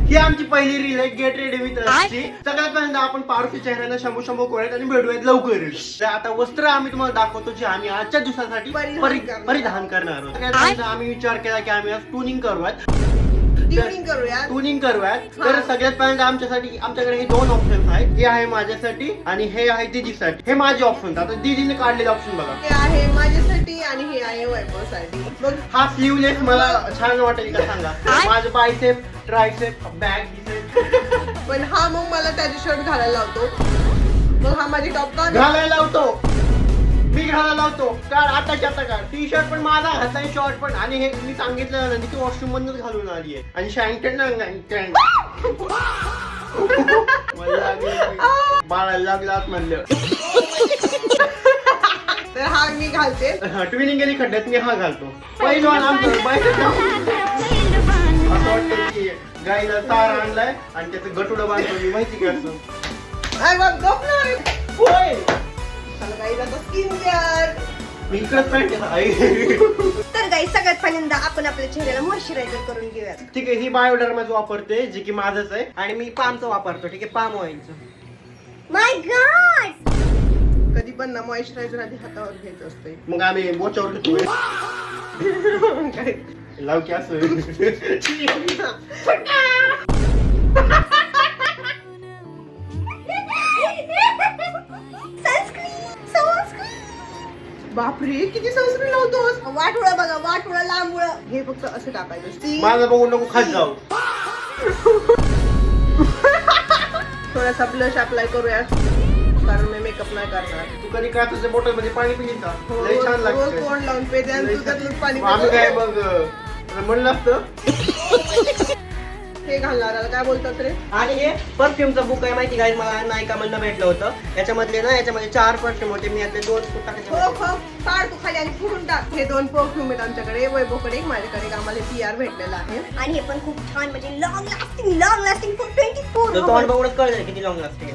ही आमची पहिली रील आहे गेट रेडी विथ असची. सगळ्यात पहिल्यांदा आपण पारुशी चेहऱ्यानं शंभू शंभू करूयात आणि भेटूयात लवकरच. आता वस्त्र आम्ही तुम्हाला दाखवतो जे आम्ही आजच्या दिवसासाठी परिधान करणार आहोत. सगळ्यात पहिल्यांदा आम्ही विचार केला की आम्ही आज टूनिंग करूयात. तर सगळ्यात पहिल्यांदा आमच्याकडे हे दोन ऑप्शन आहेत. हे आहे माझ्यासाठी आणि हे आहे दीदीसाठी. हे माझे ऑप्शन. आता दीदीने काढलेले ऑप्शन बघा. हे आहे माझ्यासाठी आणि हे आहे वैभवसाठी. हा स्लीवलेस मला छान वाटेल का सांगा. माझं बायसेप ट्रायसेप बॅग पण हा मग मला त्याची शर्ट घालायला लावतो. मग हा माझी टॉप का घालायला लावतो. मी घालायला लावतो. काढ आताच्या आता काढ. टी शर्ट पण माझा घातलाय शॉर्ट पण. आणि हे मी सांगितलं ना की वॉशरूम मधूनच घालून आली आहे. आणि शँकेट ना बाळाला लागला म्हणलं. तर हा मी घालते. ट्विनिंग गेली खड्ड्यात मी हा घालतो. पहिलवान आमचं बायसेप असं वाटतं की गाईला तार आणलाय आणि त्याचं गटुडं बांधतो मी. माहिती का असं होय. स्किन केअर मी इकडंच पॅन्ट तर गाई सगळ्यात पहिल्यांदा आपण आपल्या चेहऱ्याला मॉइश्चरायझर करून घेऊया. ठीक आहे. ही बायोडर्माचं वापरते जे की माझंच आहे. आणि मी पामचं वापरतो. ठीक आहे. पाम ऑइलचं. माय गॉड. कधी पण ना मॉइश्चरायझर आधी हातावर घ्यायचं असते. मग आम्ही बोचावर घेतो. लाव की असं. बापरे किती सनस्क्रीन लावतोस. वाटोळा बघा वाटोळा लांबुळ. हे फक्त असं टाकायचं. माझं बघून नको खात जाऊ. थोडासा ब्लश अप्लाय करूया कारण मी मेकअप नाही करणार. तू कधी का तुझ्या बॉटल मध्ये पाणी पिली का? लय छान रोज लागतं. तोंड लावून पेते आणि तू त्यातलं पाणी आम्ही पितो. काय बघ म्हणलं असतं. हे घालणार आता काय बोलतात रे. आणि हे परफ्यूमचा बुक आहे माहिती काय. मला नायका मधनं भेटलं होतं. याच्यामध्ये 4 परफ्यूम होते. मी यातले 2 टाकायचे. काढ तू खाली आणि फुडून टाक. हे 2 परफ्यूम आहेत आमच्याकडे. वैभवकडे एक माझ्याकडे एक. आम्हाला PR भेटलेला आहे. आणि हे पण खूप छान म्हणजे लॉंग लास्टिंग फॉर 24 तोंड बघूनच कळलं किती लॉंग लास्टिंग.